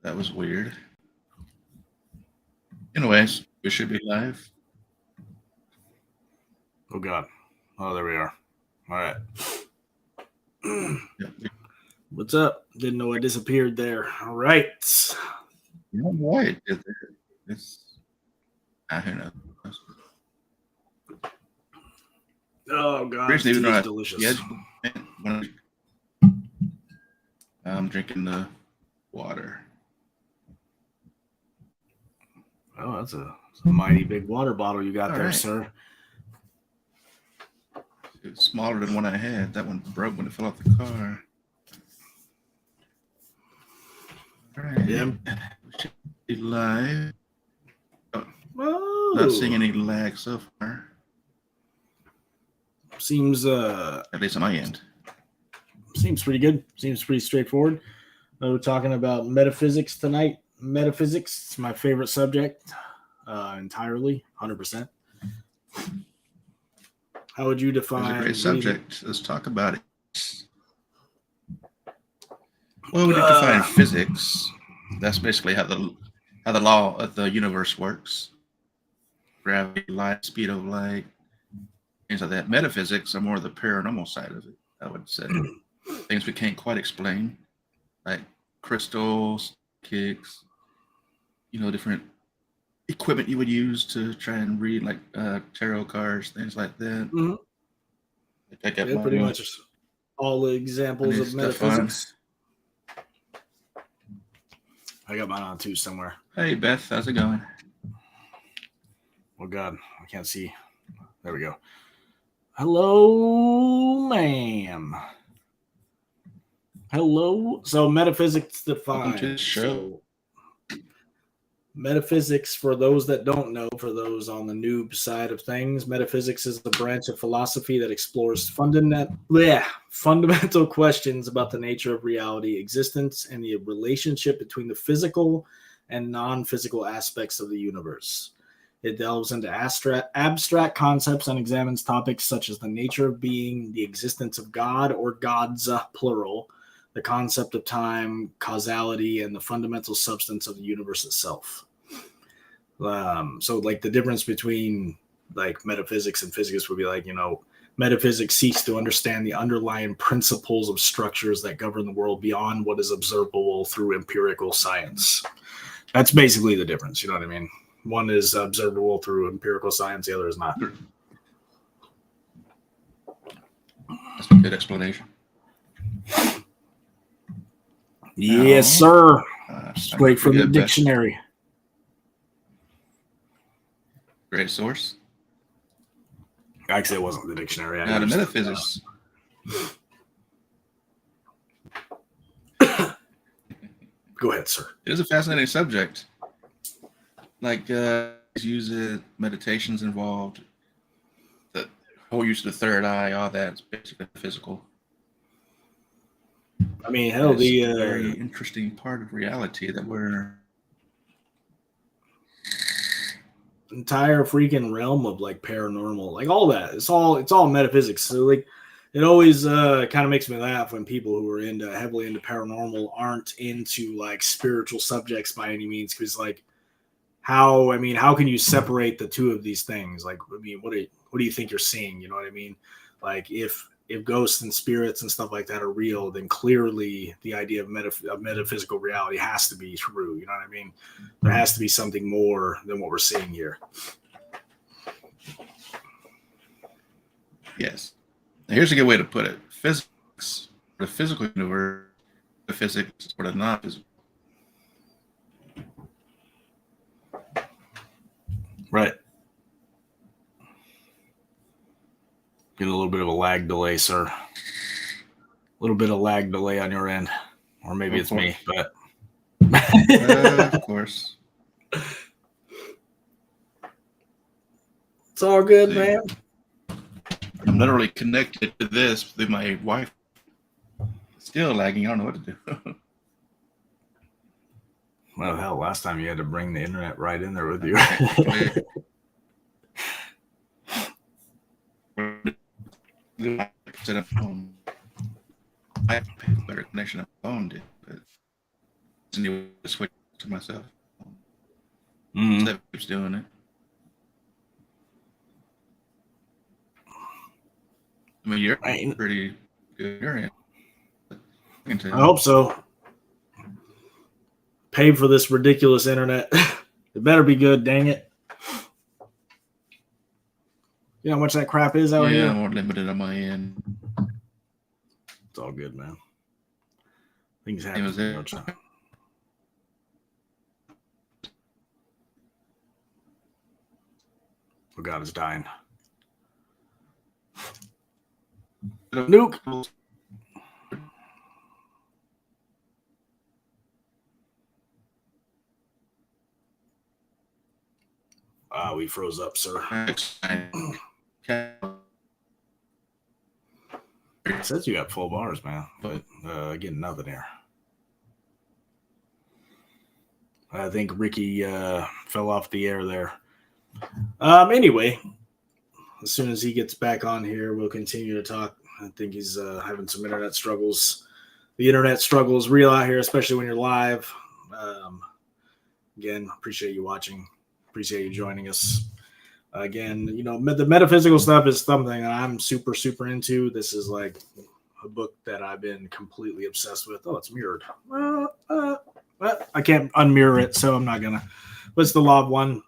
That was weird. Anyways, we should be live. Oh, God. Oh, there we are. All right. Yep. What's up? Didn't know I disappeared there. All right. You know why it did that? It's, who knows? Oh, God. Reason This even tea though is I delicious. I'm drinking the water. Oh, that's a mighty big water bottle you got All there, right. sir. It's smaller than one I had. That one broke when it fell off the car. All right. Yeah. We should be live. Oh. Not seeing any lag so far. Seems At least on my end. Seems pretty good. Seems pretty straightforward. We're talking about metaphysics tonight. Metaphysics is my favorite subject entirely, 100%. How would you define? It's a great subject. Let's talk about it. Well, we define physics. That's basically how the law of the universe works. Gravity, light, speed of light, things like that. Metaphysics are more the paranormal side of it, I would say. Things we can't quite explain, like crystals, kicks, different equipment you would use to try and read, like tarot cards, things like that. Mm-hmm. Yeah, pretty much all the examples of metaphysics. I got mine on too somewhere. Hey, Beth, how's it going? Oh, God, I can't see. There we go. Hello, ma'am. Hello. So metaphysics defined. Welcome to the show. Metaphysics, for those that don't know, for those on the noob side of things, metaphysics is the branch of philosophy that explores fundamental questions about the nature of reality, existence, and the relationship between the physical and non-physical aspects of the universe. It delves into abstract concepts and examines topics such as the nature of being, the existence of God or gods, plural, the concept of time, causality, and the fundamental substance of the universe itself. So like the difference between like metaphysics and physics would be like, metaphysics seeks to understand the underlying principles of structures that govern the world beyond what is observable through empirical science. That's basically the difference. You know what I mean? One is observable through empirical science, the other is not. That's a good explanation. Yes, sir. Straight from the dictionary. Great source. Actually, it wasn't the dictionary. Now, the metaphysics. Go ahead, sir. It is a fascinating subject. Like, use it, meditations involved, the whole use of the third eye, all that's basically physical. I mean, hell, the very interesting part of reality that we're entire freaking realm of like paranormal, like all that. It's all metaphysics. So like, it always kind of makes me laugh when people who are heavily into paranormal aren't into like spiritual subjects by any means, because like, how can you separate the two of these things? Like, I mean, what do you think you're seeing? You know what I mean? Like, if ghosts and spirits and stuff like that are real, then clearly the idea of metaphysical reality has to be true. You know what I mean? There has to be something more than what we're seeing here. Yes. Now, here's a good way to put it. Physics, the physical universe, the physics, or the non-physical. Right. Get a little bit of a lag delay, sir. A little bit of lag delay on your end. Or maybe it's me, but... Of course. It's all good, man. I'm literally connected to this through my Wi-Fi. Still lagging. I don't know what to do. Well, hell, last time you had to bring the internet right in there with you. Set up home. I have a better connection on phone did, but need to switch to myself. Mm-hmm. So keeps doing it. I mean, you're pretty good. You're in. I hope so. Paid for this ridiculous internet. It better be good, dang it. You know how much that crap is out here? Yeah, more limited on my end. It's all good, man. Things happen. Oh God, it's dying. Nuke. We froze up, sir. It says you got full bars, man, but getting nothing here. I think Ricky fell off the air there. Anyway, as soon as he gets back on here, we'll continue to talk. I think he's having some internet struggles. The internet struggle is real out here, especially when you're live. Again, appreciate you watching. Appreciate you joining us. Again, you know, the metaphysical stuff is something that I'm super, super into. This is like a book that I've been completely obsessed with. Oh, it's mirrored. I can't unmirror it, so I'm not gonna. But it's the Law of One.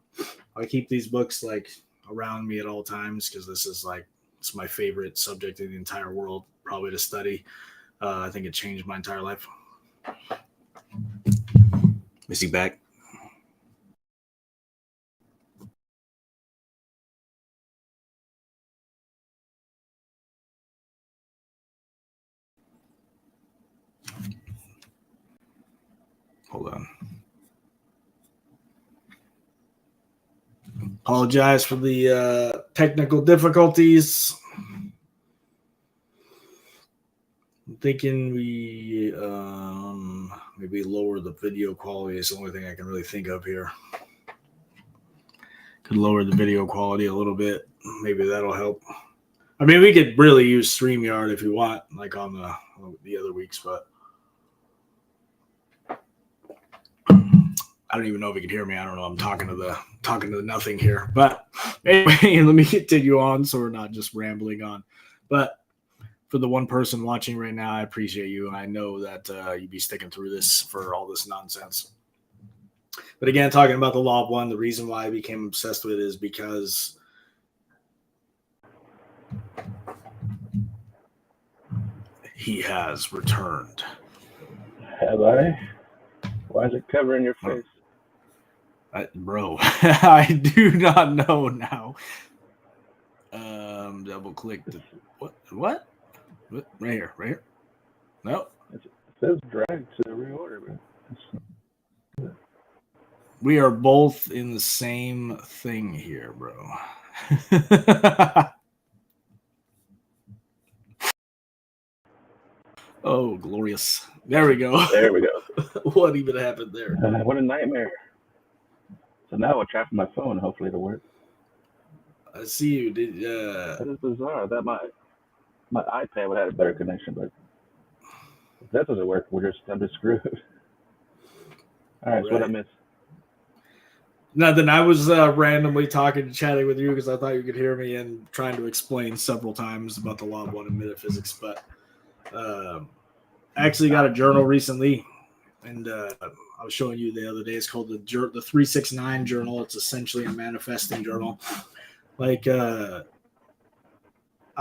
I keep these books like around me at all times because this is like it's my favorite subject in the entire world, probably to study. I think it changed my entire life. Is he back? Hold on. Apologize for the technical difficulties. I'm thinking we maybe lower the video quality is the only thing I can really think of here. Could lower the video quality a little bit. Maybe that'll help. I mean, we could really use StreamYard if you want, like on the other weeks, but I don't even know if you can hear me. I don't know. I'm talking to the nothing here. But anyway, let me continue on so we're not just rambling on. But for the one person watching right now, I appreciate you. I know that you'd be sticking through this for all this nonsense. But again, talking about the Law of One, the reason why I became obsessed with it is because he has returned. Have I? Why is it covering your face? Bro, I do not know now. Double click. What? Right here. No. It says drag to reorder, but we are both in the same thing here, bro. Oh, glorious. There we go. There we go. What even happened there? What a nightmare. So now I'll trap my phone. Hopefully it'll work. I see you. That is bizarre. That my iPad would have a better connection, but if that doesn't work, I'm just screwed. All right, so what I missed? Nothing. I was randomly chatting with you because I thought you could hear me and trying to explain several times about the Law of One and metaphysics. But I actually got a journal recently, and I was showing you the other day. It's called the 369 journal. It's essentially a manifesting journal. Like I've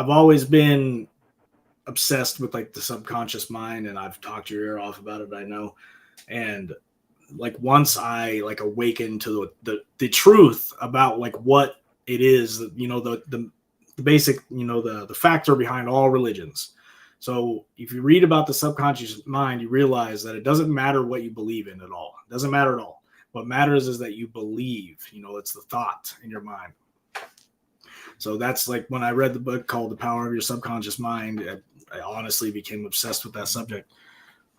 always been obsessed with like the subconscious mind, and I've talked your ear off about it. I know, and like once I like awakened to the truth about like what it is, you know, the basic, you know, the factor behind all religions. So if you read about the subconscious mind, you realize that it doesn't matter what you believe in at all. It doesn't matter at all. What matters is that you believe, you know, it's the thought in your mind. So that's like when I read the book called The Power of Your Subconscious Mind, I honestly became obsessed with that subject.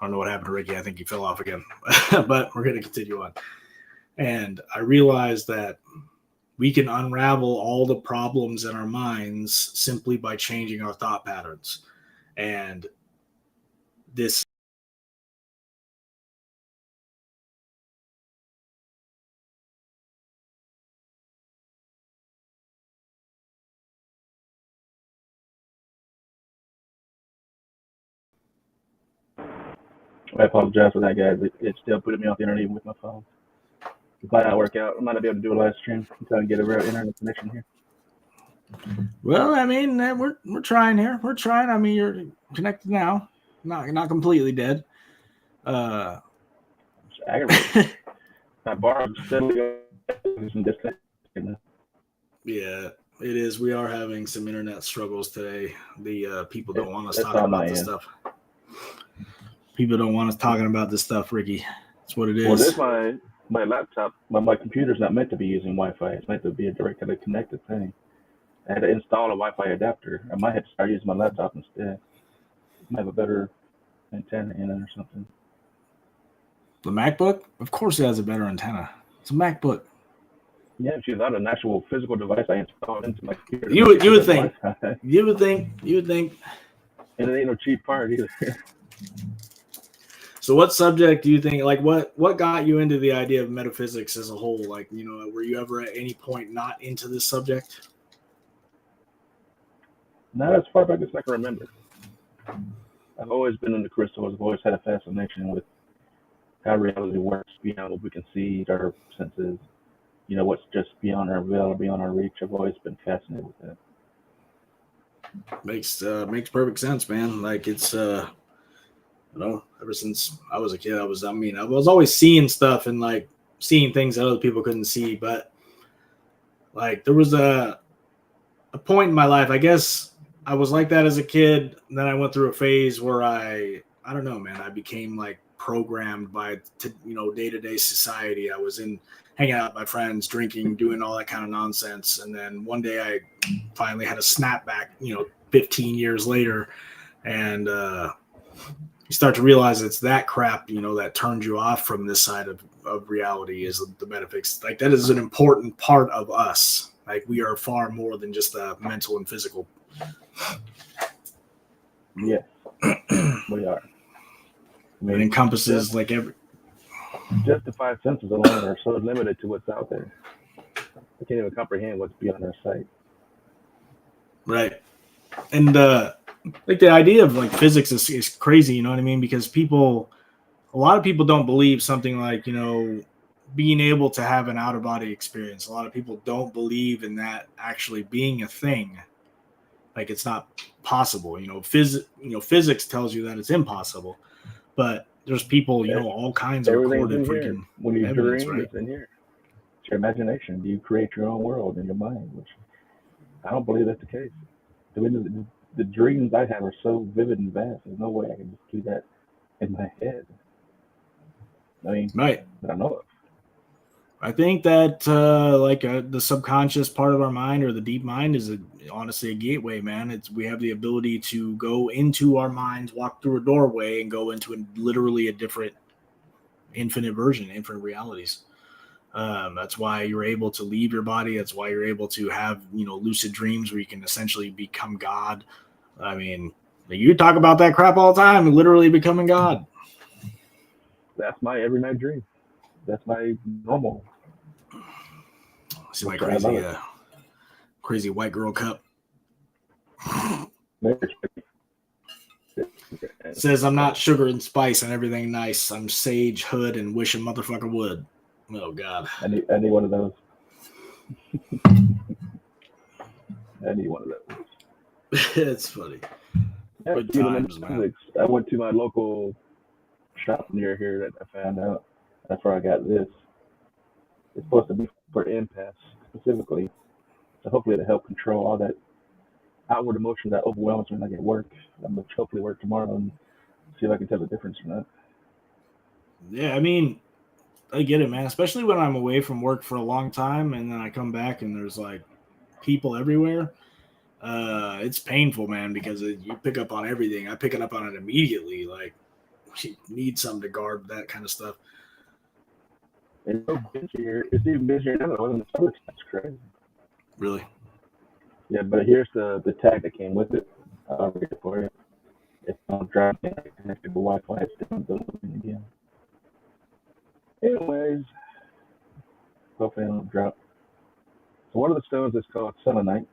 I don't know what happened to Ricky. I think he fell off again, but we're going to continue on. And I realized that we can unravel all the problems in our minds simply by changing our thought patterns. And this I apologize for that, guys. It's still putting me off the internet even with my phone. I'm glad I work out. I might not be able to do a live stream until I can get a real internet connection here. Well, I mean, we're trying here. We're trying. I mean, you're connected now. Not completely dead. It's aggravating. My bar is steadily disconnected. Yeah, it is. We are having some internet struggles today. The people don't want us It's talking on about my this end. stuff. People don't want us talking about this stuff, Ricky. That's what it is. Well, this my laptop. My computer's not meant to be using Wi-Fi. It's meant to be a directly connected thing. I had to install a Wi-Fi adapter. I might have to start using my laptop instead. I might have a better antenna in it or something. The MacBook? Of course it has a better antenna. It's a MacBook. Yeah, but it's not an actual physical device I installed into my computer. You would think. Wi-Fi. You would think. And it ain't no cheap part either. So what subject do you think, like what got you into the idea of metaphysics as a whole? Like, were you ever at any point not into this subject? Not as far back as I can remember. I've always been into crystals. I've always had a fascination with how reality works beyond what we can see, our senses. What's just beyond our veil or beyond our reach. I've always been fascinated with that. Makes perfect sense, man. Like it's ever since I was a kid, I was always seeing stuff and like seeing things that other people couldn't see. But like there was a point in my life, I guess I was like that as a kid. And then I went through a phase where I don't know, man, I became like programmed by day-to-day society. I was hanging out with my friends, drinking, doing all that kind of nonsense. And then one day I finally had a snapback, 15 years later. And you start to realize it's that crap, that turns you off from this side of reality is the metaphysics. Like that is an important part of us. Like we are far more than just mental and physical. Yes, we are. It encompasses like every. Just the five senses alone are so limited to what's out there. We can't even comprehend what's beyond our sight. Right. And like the idea of like physics is crazy, you know what I mean? Because a lot of people don't believe something like, being able to have an out of body experience. A lot of people don't believe in that actually being a thing. Like it's not possible, physics tells you that it's impossible, but there's people, all kinds of recorded freaking when you evidence, dream, right? it's in here. It's your imagination. You create your own world in your mind, which I don't believe that's the case. The dreams I have are so vivid and vast. There's no way I can just do that in my head. I mean, Right. that I know of. I think that the subconscious part of our mind or the deep mind is honestly a gateway, man. We have the ability to go into our minds, walk through a doorway, and go into literally a different infinite realities. That's why you're able to leave your body. That's why you're able to have lucid dreams where you can essentially become God. I mean, you talk about that crap all the time, literally becoming God. That's my every night dream. That's my normal. See my crazy white girl cup. It says I'm not sugar and spice and everything nice. I'm sage, hood, and wish a motherfucker would. Oh God. I need one of those. I need one of those. It's funny. Yeah, Good times, man. I went to my local shop near here that I found out. That's where I got this. It's supposed to be for empaths specifically. So hopefully it'll help control all that outward emotion that overwhelms me when I get work. I'm going to hopefully work tomorrow and see if I can tell the difference from that. Yeah, I mean, I get it, man. Especially when I'm away from work for a long time and then I come back and there's like people everywhere. It's painful, man, because you pick up on everything. I pick it up on it immediately. Like, you need something to guard that kind of stuff. It's so busier. It's even busier now than the summer. That's crazy. Really? Yeah, but here's the tag that came with it. I'll read it for you. It's on drop and connected to Wi-Fi. It's still building again. Anyways, hopefully I don't drop. So one of the stones is called selenite.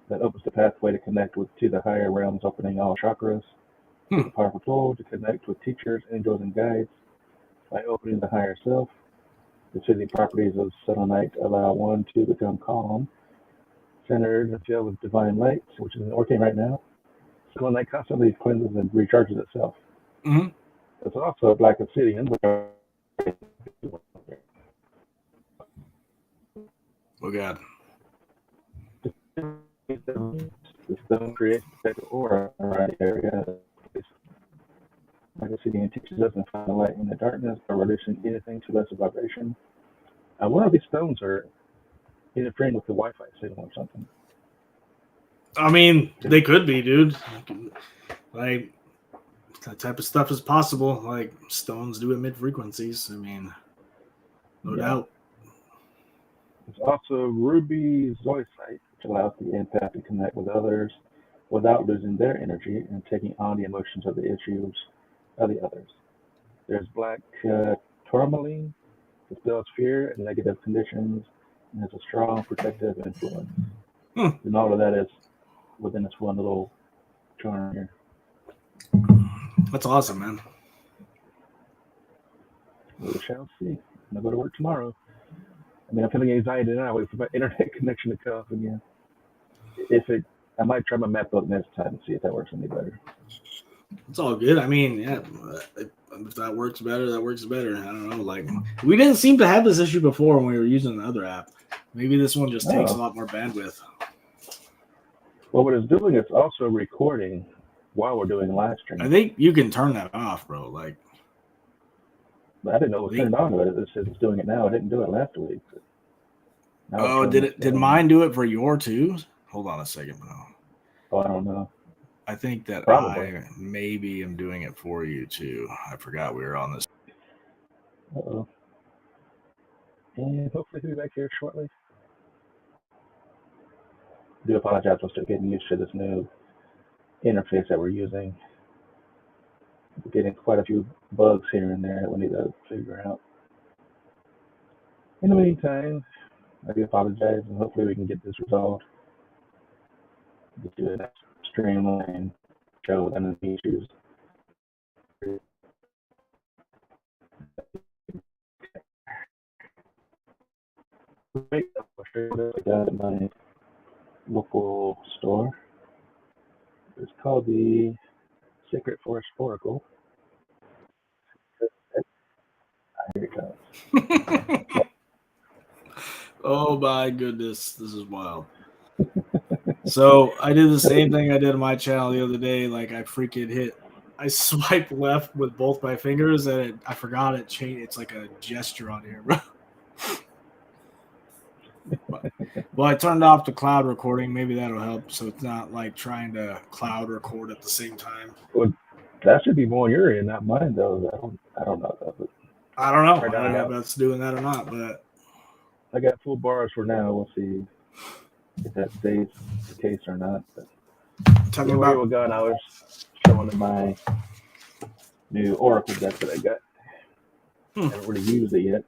That opens the pathway to connect to the higher realms, opening all chakras. It's a powerful tool to connect with teachers, angels, and guides by opening the higher self. The soothing properties of selenite allow one to become calm, centered, and filled with divine light, which isn't working right now. Selenite constantly cleanses and recharges itself. Mm-hmm. It's also a black obsidian, which are Oh God. the stone creates a protective aura around the area. Black obsidian teaches us to find the light in the darkness by reducing anything to lesser vibration. One of these stones are interfering with the Wi-Fi signal or something. I mean, they could be, dude. Like, that type of stuff is possible. Like, stones do emit frequencies. I mean, no doubt. There's also ruby zoisite, which allows the empath to connect with others without losing their energy and taking on the emotions of the issues of the others. There's black tourmaline, dispels fear and negative conditions, and has a strong protective influence. And all of that is within this one little charm here. That's awesome, man. We shall see. I'm gonna go to work tomorrow. I mean, I'm feeling anxiety now. Wait for my internet connection to come up again. I might try my map book next time and see if that works any better. It's all good. I mean, yeah, if that works better, that works better. I don't know. Like, we didn't seem to have this issue before when we were using the other app. Maybe this one just takes a lot more bandwidth. Well, what it's doing, it's also recording while we're doing live stream. I think you can turn that off, bro. Like, but I didn't know it was turned on to it. It says it's doing it now. I didn't do it last week. Did mine do it for your too? Hold on a second, bro. Oh, I don't know. I think that Probably. I maybe am doing it for you too. I forgot we were on this. Uh-oh. And hopefully he'll be back here shortly. I do apologize for still getting used to this new interface that we're using. We're getting quite a few bugs here and there that we need to figure out. In the meantime, I do apologize, and hopefully we can get this resolved. Get to a streamline show without any issues. I got at my local store. It's called the Sacred Forest Oracle. Here it goes. Oh my goodness, this is wild. So I did the same thing I did on my channel the other day. Like, I swiped left with both my fingers, and I forgot it changed. It's like a gesture on here, bro. Well, I turned off the cloud recording. Maybe that'll help. So it's not like trying to cloud record at the same time. Well, that should be more on your end, not mine, though. I don't know though. But I don't know. right I don't know if that's doing that or not, but I got full bars for now. We'll see if that stays the case or not. But talking about with God, I was showing them my new Oracle deck that I got. Haven't really used it yet.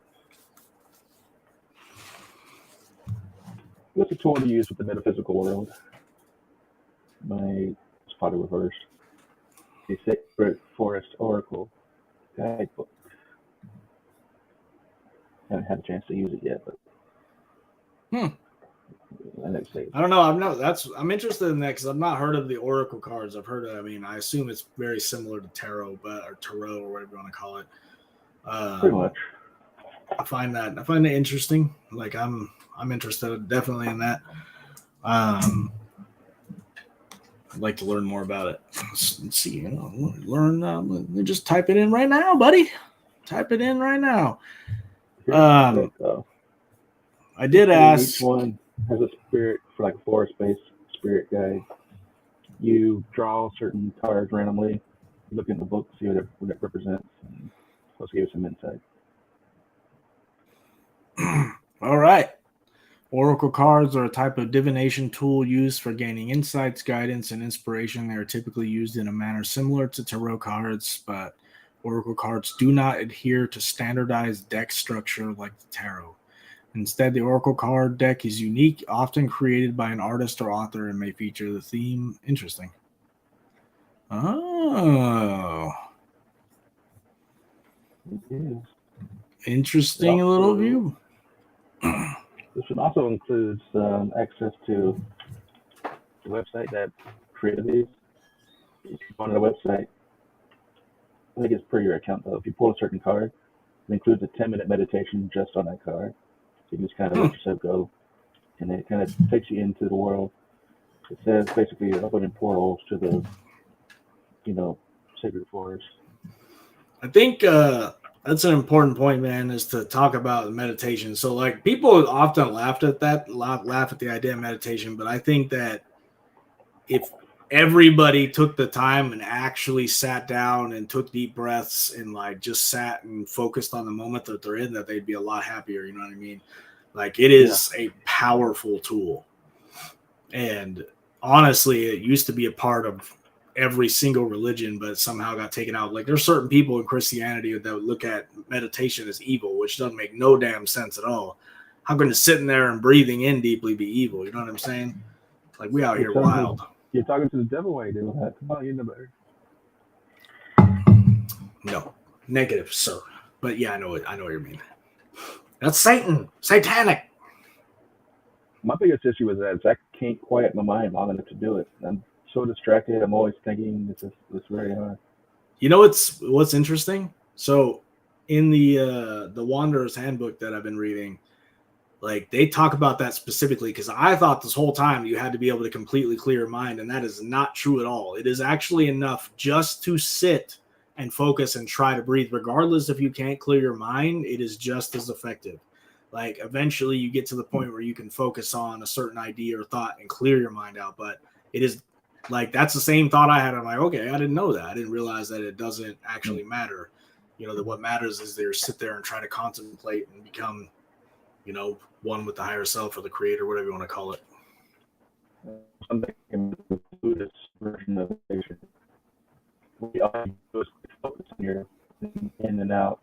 What's a tool to use with the metaphysical world? It's probably reversed. The Sacred Forest Oracle guidebook. Haven't had a chance to use it yet, but I don't know. I'm interested in that because I've not heard of the Oracle cards. I've heard of, I assume it's very similar to tarot, or whatever you want to call it. Pretty much. I find it interesting. Like, I'm interested definitely in that. I'd like to learn more about it. Let's see, learn. Let me just type it in right now, buddy. Type it in right now. I did ask. Each one has a spirit, for like a forest-based spirit guide. You draw certain cards randomly. You look in the book, see what it represents, and it's supposed to give you some insight. All right. Oracle cards are a type of divination tool used for gaining insights, guidance, and inspiration. They are typically used in a manner similar to tarot cards, but Oracle cards do not adhere to standardized deck structure like the tarot. Instead, the Oracle card deck is unique, often created by an artist or author, and may feature the theme. Interesting. Oh, It is. interesting little Also, view. this one also includes access to the website that created these. If you go on the website, I think it's per your account though. If you pull a certain card, it includes a 10-minute meditation just on that card. So you can just kind of let yourself go, and it kind of takes you into the world. It says basically you're opening portals to the, sacred forest. I think that's an important point, man, is to talk about meditation. So, like, people often laugh at the idea of meditation, but I think that if everybody took the time and actually sat down and took deep breaths and like just sat and focused on the moment that they're in, that they'd be a lot happier. You know what I mean? Like, it is a powerful tool. And honestly, it used to be a part of every single religion, but somehow got taken out. Like, there's certain people in Christianity that would look at meditation as evil, which doesn't make no damn sense at all. How can sitting there and breathing in deeply be evil? You know what I'm saying? Like, we out here wild. You're talking to the devil while you're doing that. Come on, you know better. No, negative, sir. But yeah, I know what you mean. That's Satan, satanic. My biggest issue is that I can't quiet my mind long enough to do it. I'm so distracted. I'm always thinking. It's very hard. You know what's interesting? So in the Wanderer's Handbook that I've been reading, like, they talk about that specifically, because I thought this whole time you had to be able to completely clear your mind, and that is not true at all. It is actually enough just to sit and focus and try to breathe, regardless if you can't clear your mind. It is just as effective. Like, eventually you get to the point where you can focus on a certain idea or thought and clear your mind out. But it is like, that's the same thought I had. I'm like, okay, I didn't know that. I didn't realize that it doesn't actually matter. That what matters is they sit there and try to contemplate and become, one with the higher self or the creator, whatever you want to call it. I'm thinking the Buddhist version of meditation. All you do is focus on your in and out,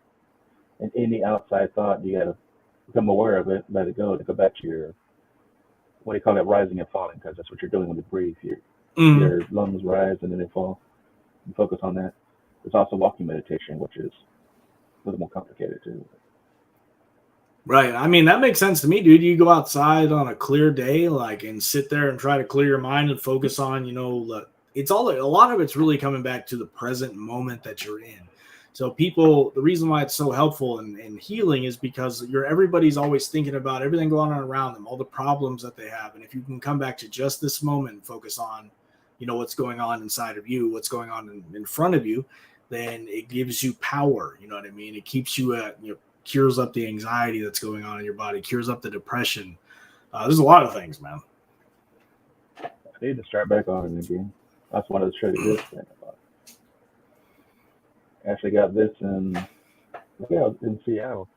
and any outside thought, you got to become aware of it, let it go, to go back to your, what do you call it, rising and falling, because that's what you're doing when you breathe. Your lungs rise and then they fall. You focus on that. There's also walking meditation, which is a little more complicated too. Right. I mean, that makes sense to me, dude. You go outside on a clear day, like, and sit there and try to clear your mind and focus on, it's all, a lot of it's really coming back to the present moment that you're in. So the reason why it's so helpful in healing is because everybody's always thinking about everything going on around them, all the problems that they have. And if you can come back to just this moment and focus on, what's going on inside of you, what's going on in front of you, then it gives you power. You know what I mean? It keeps you at, cures up the anxiety that's going on in your body, cures up the depression. There's a lot of things, man. I need to start back on it again. That's one of the tricky good things about it. I actually got this in Seattle.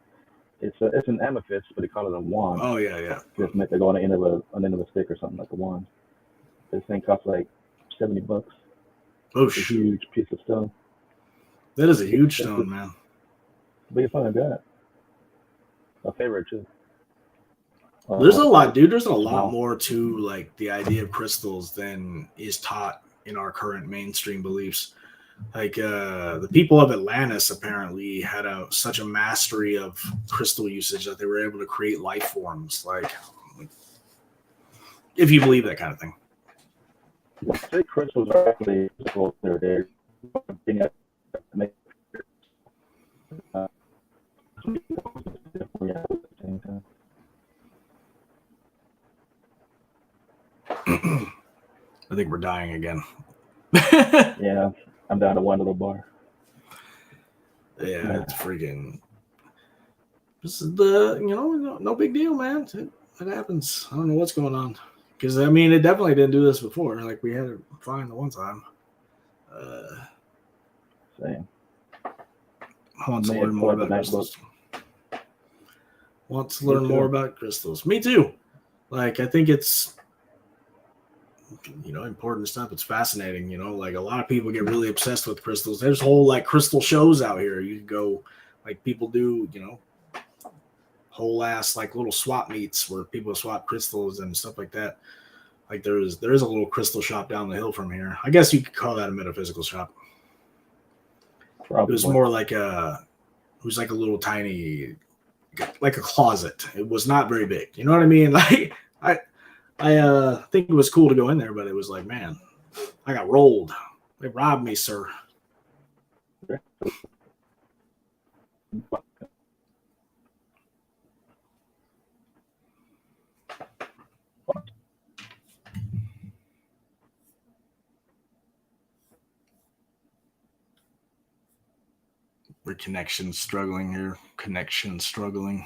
It's an amethyst, but they call it a wand. Oh yeah. Just meant to go on the end of a stick or something like a wand. This thing costs like $70. Oh, it's a huge piece of stone. That is a huge stone, man. Biggest one I got. My favorite too. There's a lot, dude. There's a lot more to, like, the idea of crystals than is taught in our current mainstream beliefs. Like, the people of Atlantis apparently had such a mastery of crystal usage that they were able to create life forms. Like, if you believe that kind of thing. I say crystals are actually physical. They're I think we're dying again. Yeah, I'm down to one little bar. Yeah, it's freaking. This is no big deal, man. It happens. I don't know what's going on. Because, I mean, it definitely didn't do this before. Like, we had it fine the one time. Same. I want to learn more about crystals. Want to learn more about crystals. Me too. Like, I think it's, important stuff. It's fascinating. Like, a lot of people get really obsessed with crystals. There's whole, like, crystal shows out here. You can go, like, people do, whole ass, like, little swap meets where people swap crystals and stuff like that. Like there is a little crystal shop down the hill from here. I guess you could call that a metaphysical shop. Probably. It was more like it was like a little tiny, like a closet. It was not very big. You know what I mean? Like I think it was cool to go in there, but it was like, man, I got rolled. They robbed me, sir. We're connection struggling here. Connection struggling.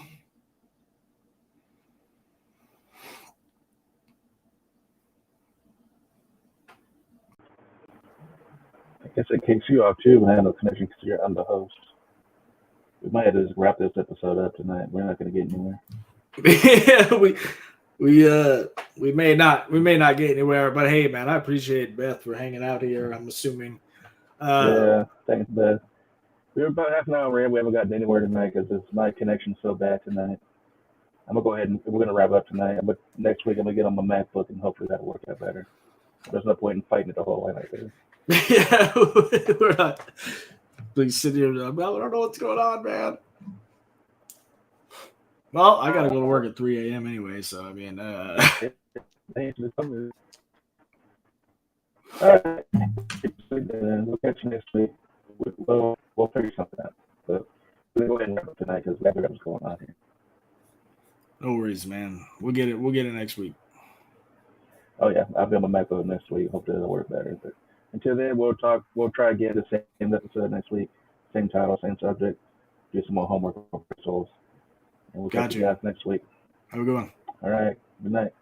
I guess it kicks you off too when I have no connection because I'm the host. We might have to just wrap this episode up tonight. We're not going to get anywhere. Yeah, we may not get anywhere, but hey, man, I appreciate Beth for hanging out here. I'm assuming. Yeah, thanks, Beth. We were about half an hour in. We haven't gotten anywhere tonight because my connection's so bad tonight. I'm gonna go ahead and we're gonna wrap up tonight. But next week I'm gonna get on my MacBook and hopefully that'll work out better. There's no point in fighting it the whole way like this. Yeah, we're not. Please sit here. I don't know what's going on, man. Well, I gotta go to work at 3 a.m. anyway, so I mean, Thanks for coming. All right, we'll catch you next week. We'll figure something out. But we'll go ahead and wrap up tonight because we have to what's going on here. No worries, man. We'll get it next week. Oh yeah, I'll be on my MacBook next week. Hopefully it'll work better. But until then, we'll try again the same episode next week, same title, same subject. Do some more homework for crystals, and we'll catch you guys next week. Have a good one. All right. Good night.